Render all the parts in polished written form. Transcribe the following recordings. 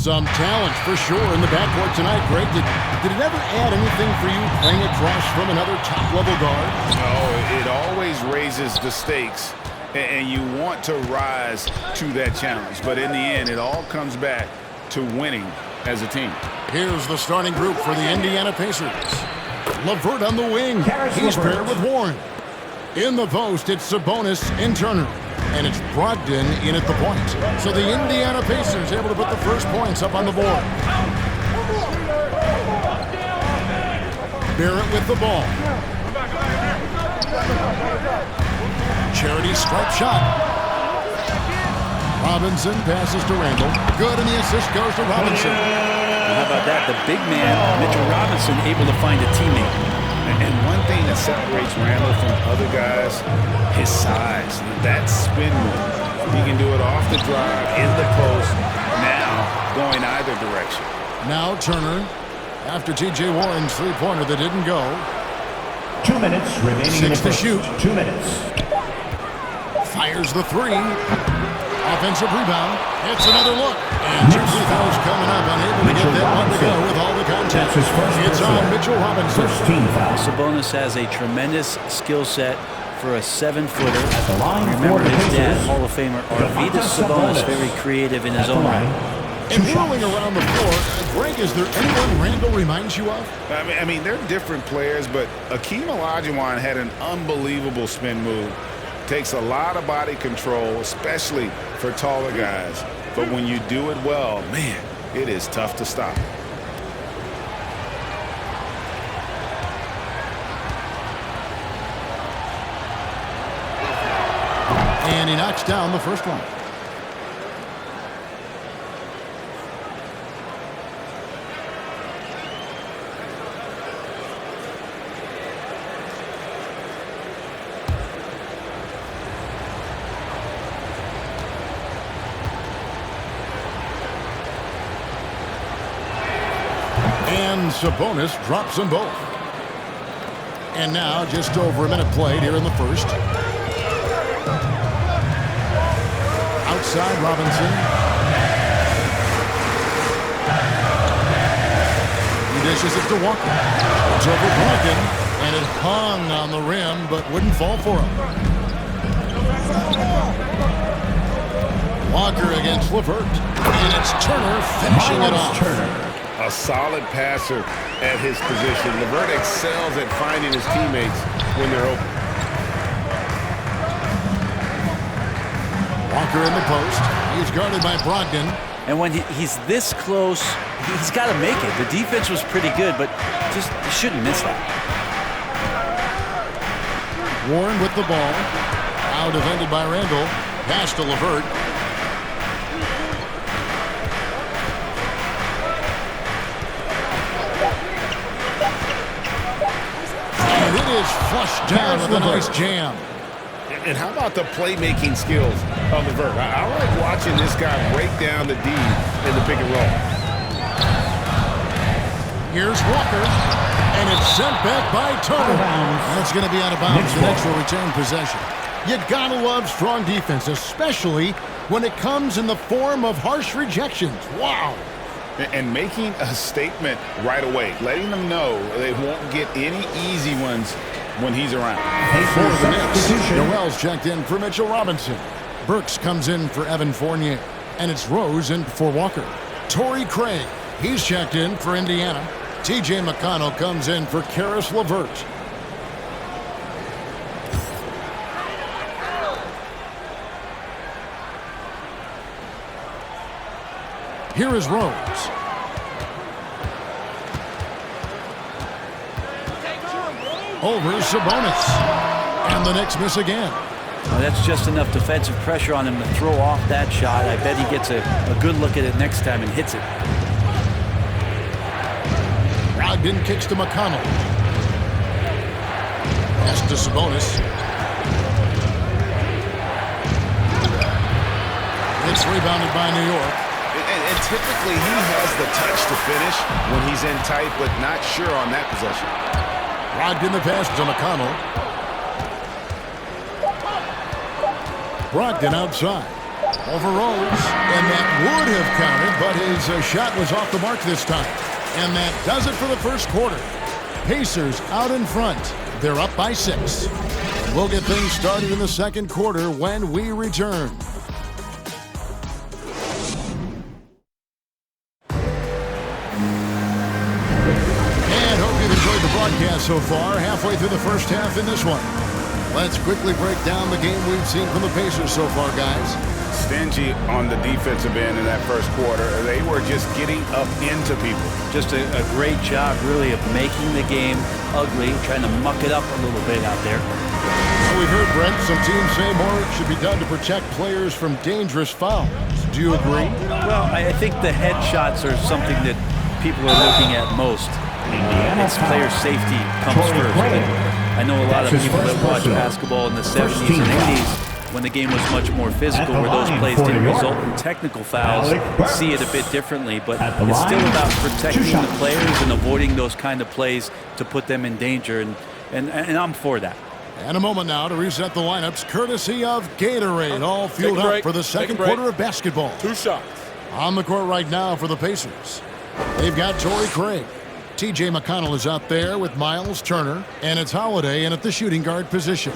Some talent for sure in the backcourt tonight, Greg. Did it ever add anything for you playing across from another top-level guard? No, it always raises the stakes, and you want to rise to that challenge. But in the end, it all comes back to winning as a team. Here's the starting group for the Indiana Pacers. LeVert on the wing. He's paired with Warren. In the post, it's Sabonis and Turner. And it's Brogdon in at the point. So the Indiana Pacers able to put the first points up on the board. Barrett with the ball. Charity stripe shot. Robinson passes to Randall. Good, and the assist goes to Robinson. How about that? The big man, Mitchell Robinson, able to find a teammate. And one thing that separates Randall from other guys, his size. That spin move. He can do it off the drive, in the post, now going either direction. Now Turner, after T.J. Warren's three-pointer that didn't go. 2 minutes remaining. 6 to shoot. 2 minutes. Fires the three. Offensive rebound. It's another look. And two free throws coming up. Unable to get that one to go with all the contact. It's on Mitchell Robinson. Sabonis has a tremendous skill set for a 7-footer. Remember his dad, Hall of Famer Arvydas Sabonis, very creative in his own right. And rolling around the floor, Greg, is there anyone Randall reminds you of? I mean, they're different players, but Akeem Olajuwon had an unbelievable spin move. Takes a lot of body control, especially for taller guys. But when you do it well, man, it is tough to stop. And he knocks down the first one. And Sabonis drops them both. And now just over a minute played here in the first. Outside Robinson. He dishes it to Walker. It's over Brogdon, and it hung on the rim but wouldn't fall for him. Walker against LeVert, and it's Turner finishing it off. A solid passer at his position. LeVert excels at finding his teammates when they're open. Walker in the post. He's guarded by Brogdon. And when he's this close, he's got to make it. The defense was pretty good, but just you shouldn't miss that. Warren with the ball. Now defended by Randall. Pass to LeVert. And it is flushed down with a nice jam. And how about the playmaking skills of LeVert? I like watching this guy break down the D in the pick and roll. Here's Walker, and it's sent back by Turner. That's going to be out of bounds. The Knicks will return possession. You gotta love strong defense, especially when it comes in the form of harsh rejections. Wow. And making a statement right away, letting them know they won't get any easy ones when he's around. For the Knicks, Noel's checked in for Mitchell Robinson. Burks comes in for Evan Fournier. And it's Rose in for Walker. Torrey Craig, he's checked in for Indiana. T.J. McConnell comes in for Karis LeVert. Here is Rose. Over Sabonis. And the Knicks miss again. Well, that's just enough defensive pressure on him to throw off that shot. I bet he gets a good look at it next time and hits it. Brogdon kicks to McConnell. Pass to Sabonis. It's rebounded by New York. And typically he has the touch to finish when he's in tight, but not sure on that possession. Brogdon the pass to McConnell. Brogdon outside. Overrose, and that would have counted, but his shot was off the mark this time. And that does it for the first quarter. Pacers out in front. They're up by 6. We'll get things started in the second quarter when we return. And hope you've enjoyed the broadcast so far. Halfway through the first half in this one. Let's quickly break down the game we've seen from the Pacers so far, guys. Stingy on the defensive end in that first quarter. They were just getting up into people. Just a great job, really, of making the game ugly, trying to muck it up a little bit out there. Well, we've heard, Brent, some teams say more should be done to protect players from dangerous fouls. Do you agree? Well, I think the head shots are something that people are looking at most. It's player safety comes first. I know a lot of people that watch basketball in the 70s and 80s when the game was much more physical, where those plays didn't result in technical fouls, see it a bit differently. But it's still about protecting the players and avoiding those kind of plays to put them in danger, and I'm for that. And a moment now to reset the lineups, courtesy of Gatorade, all fueled up for the second quarter of basketball. 2 shots. On the court right now for the Pacers. They've got Torrey Craig. T.J. McConnell is out there with Miles Turner, and it's Holiday in at the shooting guard position.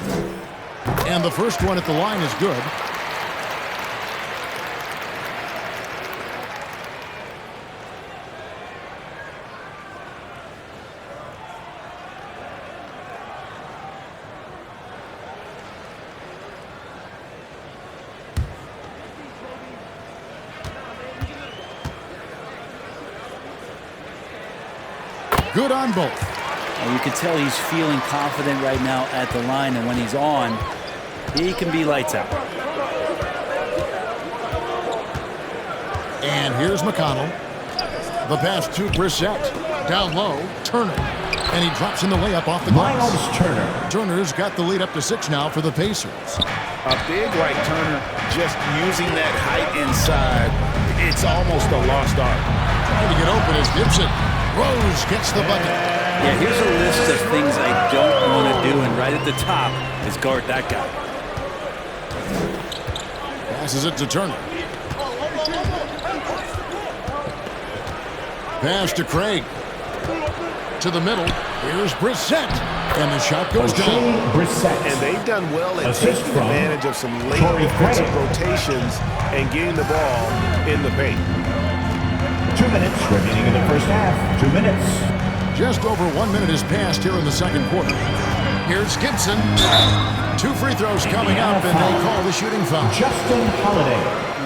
And the first one at the line is good. Good on both. And you can tell he's feeling confident right now at the line, and when he's on, he can be lights out. And here's McConnell. The pass to Brissett. Down low, Turner. And he drops in the layup off the glass. Miles Turner. Turner's got the lead up to 6 now for the Pacers. A big like Turner, just using that height inside, it's almost a lost art. Trying to get open is Gibson. Rose gets the bucket. Yeah, here's a list of things I don't want to do, and right at the top is guard that guy. Passes it to Turner. Pass to Craig. To the middle. Here's Brissett. And the shot goes down. And they've done well at taking advantage of some late defensive rotations and getting the ball in the paint. 2 minutes remaining in the first half. 2 minutes. Just over 1 minute has passed here in the second quarter. Here's Gibson. 2 free throws coming up, and they call the shooting foul. Justin Holiday.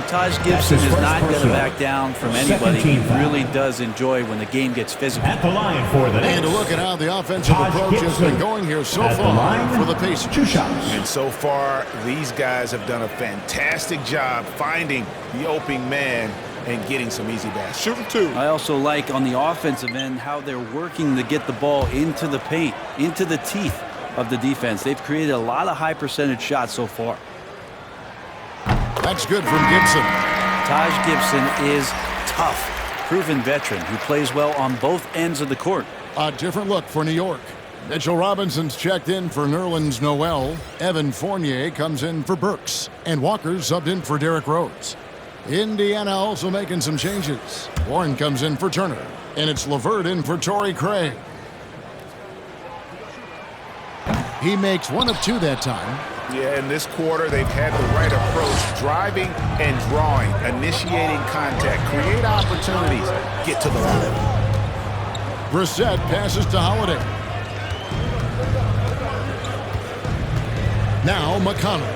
Taj Gibson is not going to back down from anybody. He really does enjoy when the game gets physical. At the line for the Knicks. And to look at how the offensive approach has been going here so far for the Pacers. 2 shots. And so far, these guys have done a fantastic job finding the opening man and getting some easy baskets. Shooting 2. I also like on the offensive end how they're working to get the ball into the paint, into the teeth of the defense. They've created a lot of high percentage shots so far. That's good from Gibson. Taj Gibson is tough, proven veteran who plays well on both ends of the court. A different look for New York. Mitchell Robinson's checked in for Nerlens Noel. Evan Fournier comes in for Burks. And Walker's subbed in for Derrick Rose. Indiana also making some changes. Warren comes in for Turner. And it's LeVert in for Torrey Craig. He makes 1 of 2 that time. Yeah, in this quarter, they've had the right approach, driving and drawing, initiating contact, create opportunities, get to the line. Brissett passes to Holiday. Now McConnell.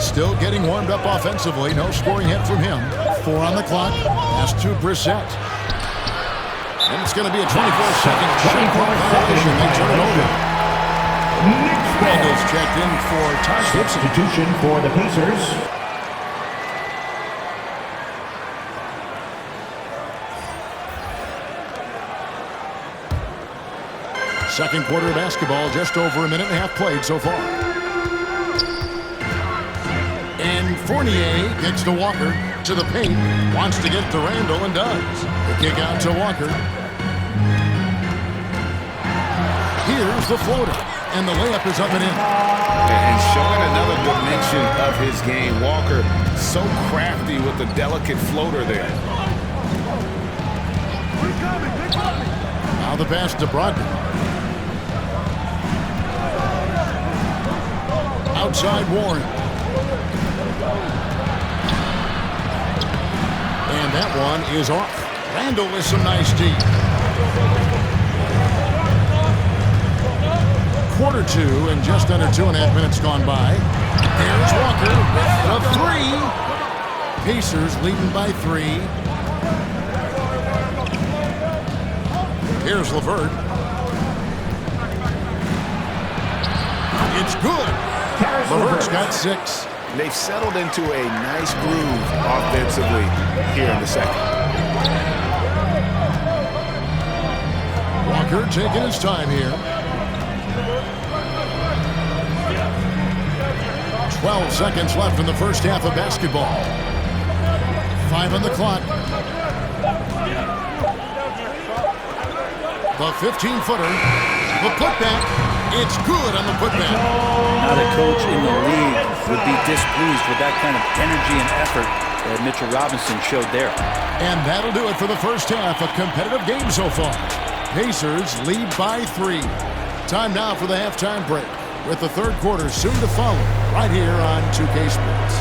Still getting warmed up offensively. No scoring hit from him. 4 on the clock. Pass to Brissett. And it's going to be a 24-second shot clock violation. They turn it over. Randall's checked in for Taj Gibson. Substitution for the Pacers. Second quarter of basketball, just over 1.5 minutes played so far. And Fournier gets to Walker to the paint. Wants to get to Randall and does. The kick out to Walker. Here's the floater. And the layup is up and in. And showing another dimension of his game. Walker so crafty with the delicate floater there. Now the pass to Brogdon. Outside Warren. And that one is off. Randall with some nice D. Quarter two and just under 2.5 minutes gone by. Here's Walker with the three. Pacers leading by 3. Here's LeVert. It's good. LeVert's got 6. They've settled into a nice groove offensively here in the second. Walker taking his time here. 12 seconds left in the first half of basketball. 5 on the clock. The 15-footer. The putback. It's good on the putback. Not a coach in the league would be displeased with that kind of energy and effort that Mitchell Robinson showed there. And that'll do it for the first half. A competitive game so far. Pacers lead by 3. Time now for the halftime break, with the third quarter soon to follow right here on 2K Sports.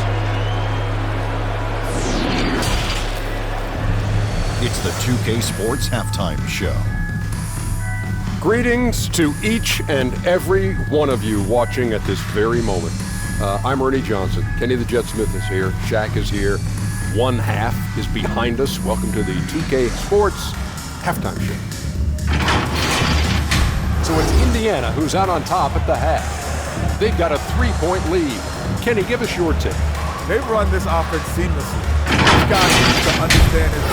It's the 2K Sports Halftime Show. Greetings to each and every one of you watching at this very moment. I'm Ernie Johnson. Kenny the Jet Smith is here. Shaq is here. One half is behind us. Welcome to the 2K Sports Halftime Show. So it's Indiana who's out on top at the half. They've got a 3-point lead. Kenny, give us your take. They run this offense seamlessly. These guys need to understand it.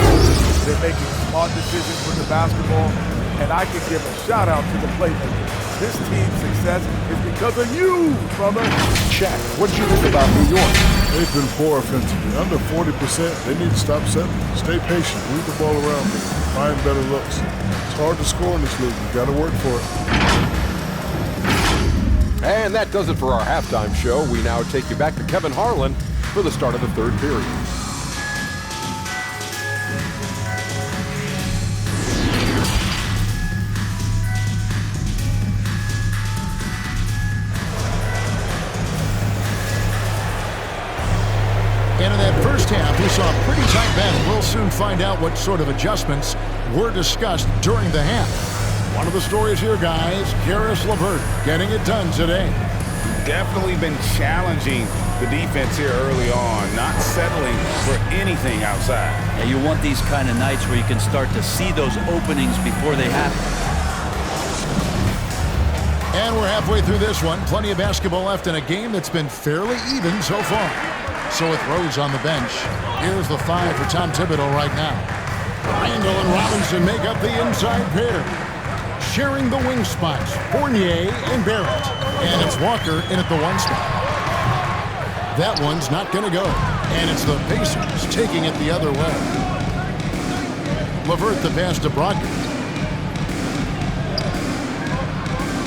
They're making smart decisions with the basketball. And I can give a shout out to the playmakers. This team's success is because of you, brother. Shaq, what do you think about New York? They've been poor offensively. Under 40%. They need to stop settling. Stay patient. Move the ball around. Find better looks. It's hard to score in this league. You got to work for it. And that does it for our halftime show. We now take you back to Kevin Harlan for the start of the third period. And in that first half, we saw a pretty tight battle. We'll soon find out what sort of adjustments were discussed during the half. One of the stories here, guys, Caris LeVert getting it done today. Definitely been challenging the defense here early on, not settling for anything outside. And you want these kind of nights where you can start to see those openings before they happen. And we're halfway through this one. Plenty of basketball left in a game that's been fairly even so far. So with Rose on the bench, here's the 5 for Tom Thibodeau right now. Randall and Robinson make up the inside pair. Sharing the wing spots, Fournier and Barrett. And it's Walker in at the 1 spot. That one's not going to go. And it's the Pacers taking it the other way. LeVert the pass to Brogdon.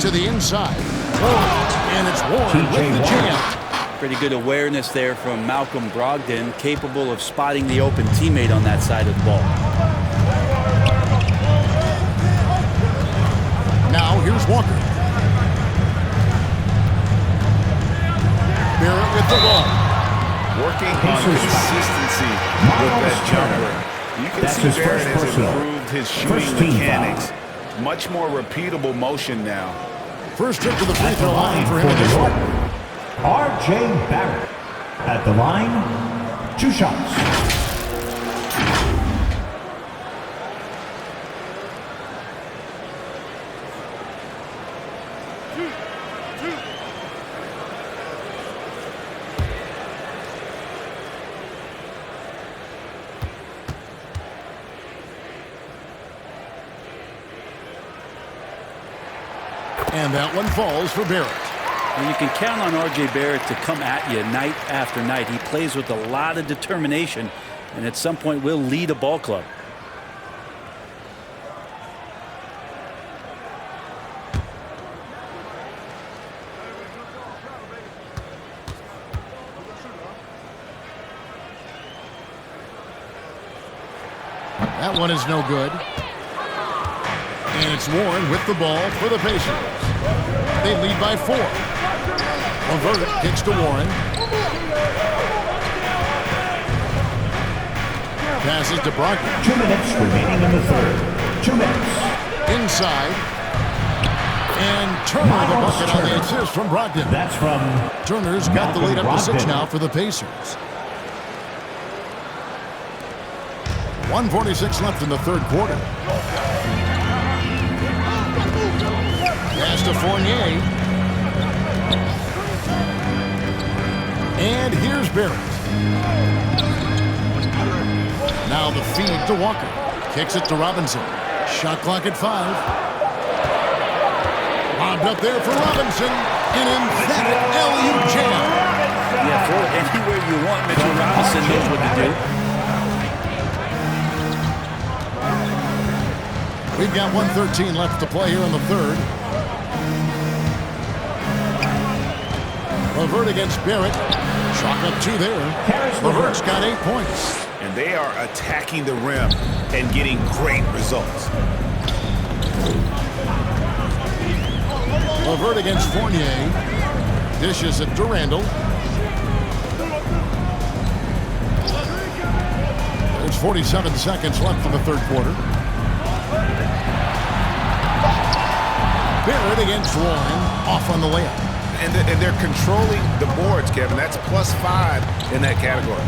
To the inside. And it's Warren with the jam. Pretty good awareness there from Malcolm Brogdon, capable of spotting the open teammate on that side of the ball. Now here's Walker. Barrett with the ball. Working on consistency with that jumper. You can see Barrett has improved his shooting mechanics. Much more repeatable motion now. First trip to the free throw line for him in this one. R.J. Barrett at the line, 2 shots. And that one falls for Barrett. And you can count on R.J. Barrett to come at you night after night. He plays with a lot of determination, and at some point will lead a ball club. That one is no good. And it's Warren with the ball for the Pacers. They lead by 4. LeVert kicks to Warren. Passes to Brogdon. 2 minutes remaining in the third. 2 minutes. Inside. And Turner the bucket on the assist from Brogdon. That's from Turner's got the lead up to 6 Brogdon. now for the Pacers. 1:46 left in the third quarter. Pass to Fournier. And here's Barrett. Now the feed to Walker. Kicks it to Robinson. Shot clock at 5. Lobbed up there for Robinson. An emphatic LU jam. Yeah, throw it anywhere you want. Mitchell Robinson knows what to do. We've got 1:13 left to play here in the third. LeVert against Barrett. Chalk up 2 there. LeVert's got 8 points. And they are attacking the rim and getting great results. LeVert against Fournier. Dishes it to Randall. There's 47 seconds left in the third quarter. Barrett against Warren. Off on the layup. And they're controlling the boards, Kevin. That's +5 in that category.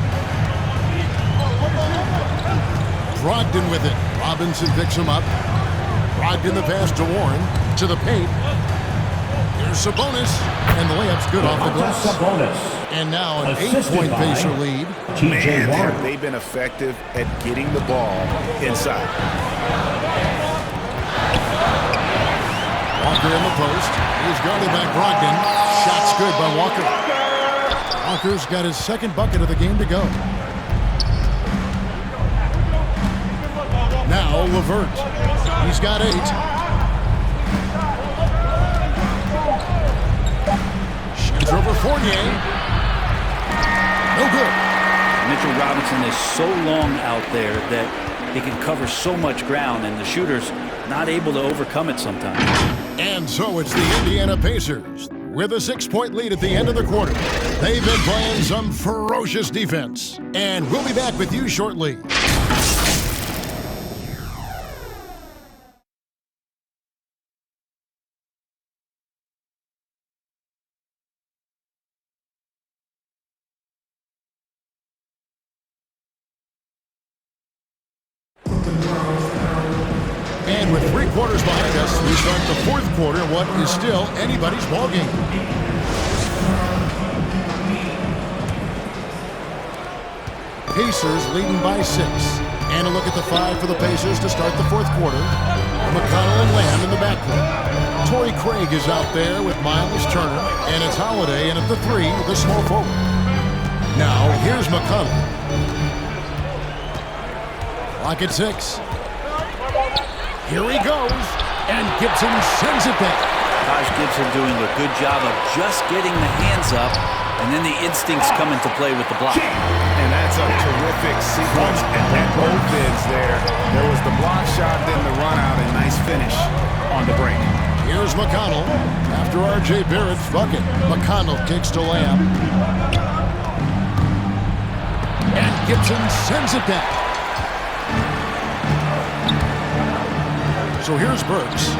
Brogdon with it. Robinson picks him up. Brogdon the pass to Warren. To the paint. Here's Sabonis. And the layup's good off the glass. Sabonis. And now an Assisted 8-point by Pacer lead. TJ Man, Warren. have they been effective at getting the ball inside. Walker in the post. He's guarded by Brogdon. Shot's good by Walker. Walker's got his second bucket of the game to go. Now LeVert. He's got 8. Shoots over Fournier. No good. Mitchell Robinson is so long out there that he can cover so much ground, and the shooter's not able to overcome it sometimes. And so it's the Indiana Pacers with a 6-point lead at the end of the quarter. They've been playing some ferocious defense. And we'll be back with you shortly. And with 3 quarters behind us, we start the fourth quarter, what is still anybody's ballgame. Pacers leading by 6. And a look at the 5 for the Pacers to start the fourth quarter. McConnell and Lamb in the backcourt. Torrey Craig is out there with Miles Turner, and it's Holiday in at the 3, the small forward. Now, here's McConnell. Clock at 6. Here he goes, and Gibson sends it back. Taj Gibson doing a good job of just getting the hands up, and then the instincts come into play with the block. And that's a terrific sequence at both ends there. There was the block shot, then the run out, and nice finish on the break. Here's McConnell. After R.J. Barrett's bucket, McConnell kicks to Lamb. And Gibson sends it back. So here's Burks.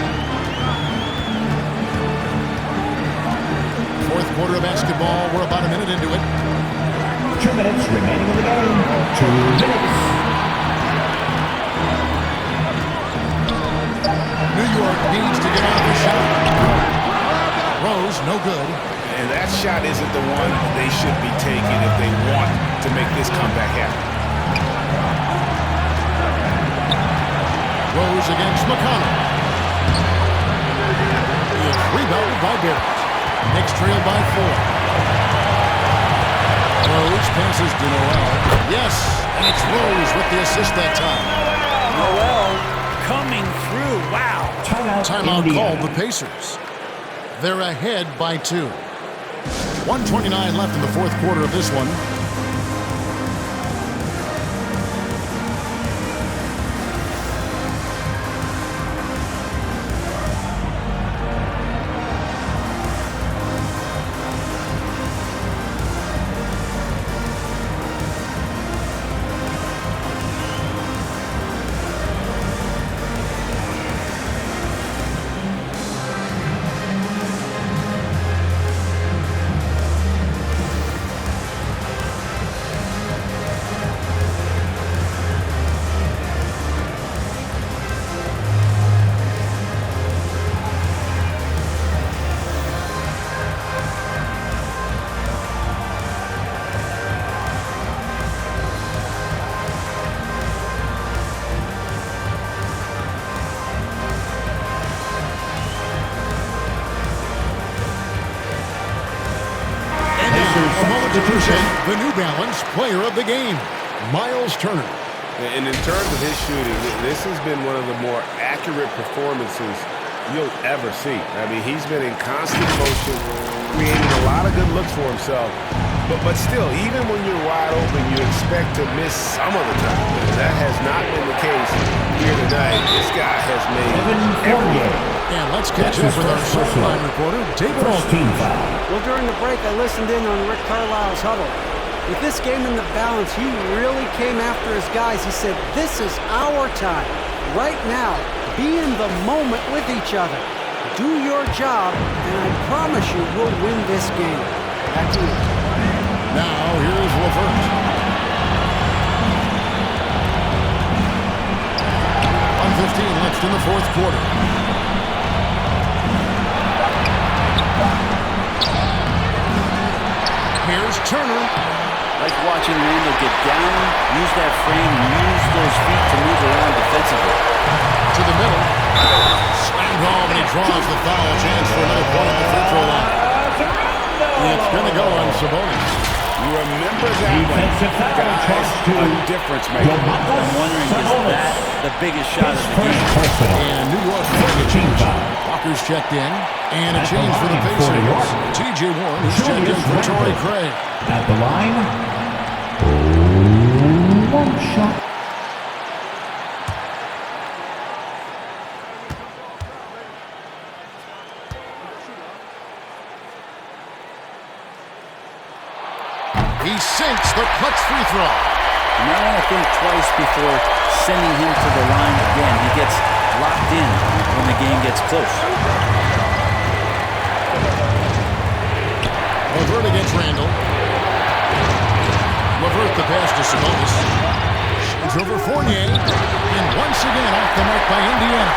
Fourth quarter of basketball. We're about a minute into it. 2 minutes remaining in the game. 2 minutes. New York needs to get off the shot. Rose, no good. And that shot isn't the one they should be taking if they want to make this comeback happen. Rose against McConnell. It's rebounded by Barrett. Knicks trail by 4. Rose passes to Noel. Yes, and it's Rose with the assist that time. Noel coming through. Wow. Timeout called the Pacers. They're ahead by 2. 1:29 left in the fourth quarter of this one. substitution, the New Balance Player of the Game, Miles Turner. And in terms of his shooting, this has been one of the more accurate performances you'll ever see. I mean, he's been in constant motion, creating a lot of good looks for himself. But still, even when you're wide open, you expect to miss some of the time. That has not been the case here tonight. This guy has made everything. And let's catch up with our sideline reporter, David Olson. Well, during the break, I listened in on Rick Carlisle's huddle. With this game in the balance, he really came after his guys. He said, this is our time. Right now, be in the moment with each other. Do your job, and I promise you we'll win this game. Back to you. Now, here's LeVert. .1:15 left in the fourth quarter. Here's Turner. Like watching Randall get down, use that frame, and use those feet to move around defensively. To the middle. Slammed home, and he draws the foul. Chance for another point at the free throw line. It's going to go on Sabonis. You remember that one, guys, a difference maker. I'm wondering, is that the biggest shot of the game? And New York getting a change. Walker's checked in. And a change for the Pacers. T.J. Warren is checked in for Torrey Craig. At the line, one shot. He sinks the clutch free throw. You might want to think twice before sending him to the line again. He gets locked in when the game gets close. LeVert against Randall. LeVert the pass to Sabonis. Shoots over Fournier. And once again off the mark by Indiana.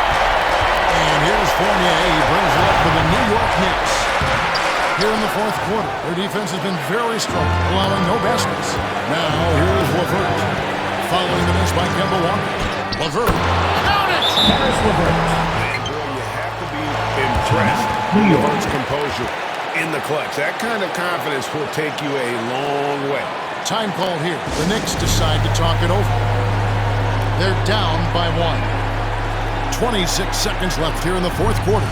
And here's Fournier. He brings it up for the New York Knicks. Here in the fourth quarter, their defense has been very strong, allowing no baskets. Now, here's LeVert. Following the miss by Kemba Walker. LeVert. Count it! There's LeVert. Boy, you have to be impressed with LeVert's composure in the clutch. That kind of confidence will take you a long way. Time called here. The Knicks decide to talk it over. They're down by 1. 26 seconds left here in the fourth quarter.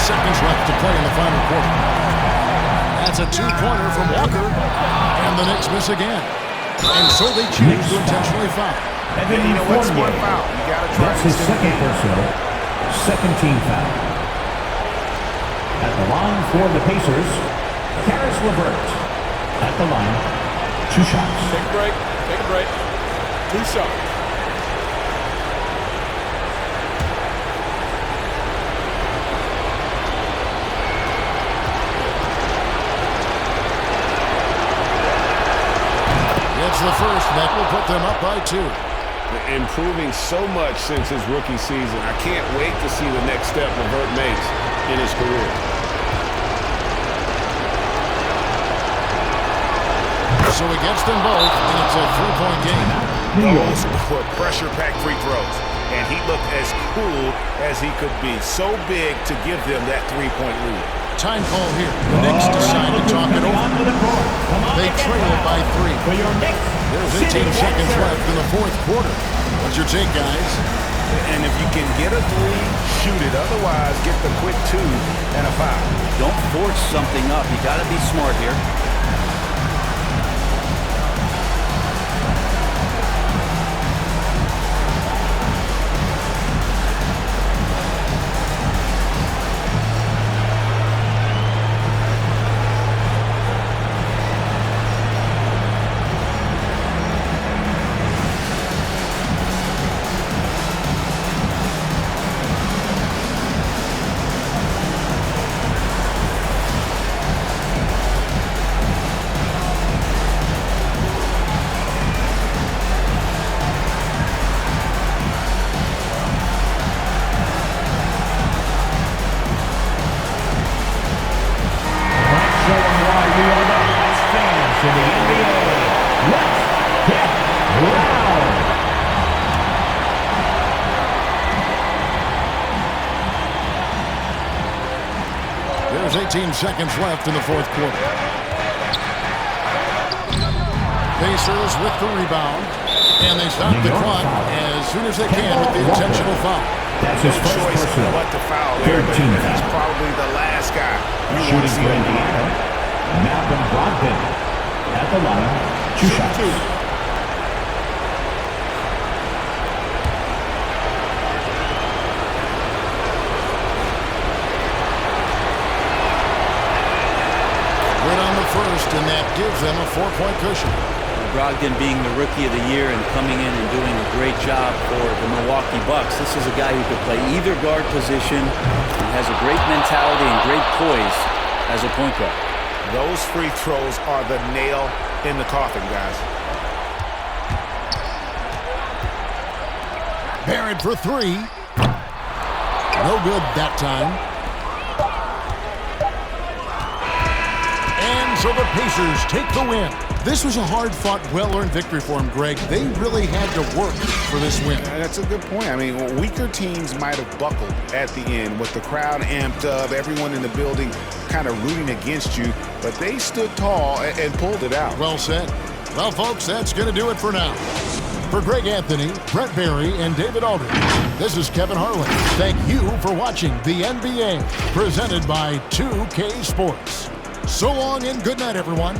Seconds left to play in the final quarter. That's a two-pointer from Walker, and the Knicks miss again. And so they choose to intentionally foul. And then, you know what's one foul? You got to try. That's his second personal, second team foul. At the line for the Pacers, Caris LeVert. At the line, 2 shots. Take a break. Take a break. 2 shots. It's the first that will put them up by 2. Improving so much since his rookie season. I can't wait to see the next step LeVert makes in his career. So he gets them both, and it's a 3-point game. Those were pressure-packed free throws, and he looked as cool as he could be. So big to give them that 3-point lead. Time call here. The Knicks decide to talk it over. They trail it by 3. There's 18 seconds left in the fourth quarter. What's your take, guys? And if you can get a 3, shoot it. Otherwise, get the quick 2 and a foul. Don't force something up. You got to be smart here. There's 18 seconds left in the fourth quarter. Pacers with the rebound. And they stop the clock as soon as they can with the intentional foul. That's his first choice personal. but to foul there. 13 He's foul. probably the last guy you want to Shooting see for him. Indiana, Malcolm Brogdon. At the line, 2 shots. Good on the first, and that gives them a 4-point cushion. Brogdon being the Rookie of the Year and coming in and doing a great job for the Milwaukee Bucks. This is a guy who could play either guard position and has a great mentality and great poise as a point guard. Those free throws are the nail in the coffin, guys. Barrett for 3. No good that time. And so the Pacers take the win. This was a hard-fought, well-earned victory for them, Greg. They really had to work for this win. That's a good point. I mean, weaker teams might have buckled at the end with the crowd amped up, everyone in the building kind of rooting against you, but they stood tall and pulled it out. Well said. Well, folks, that's going to do it for now. For Greg Anthony, Brett Barry, and David Aldridge, this is Kevin Harlan. Thank you for watching the NBA, presented by 2K Sports. So long and good night, everyone.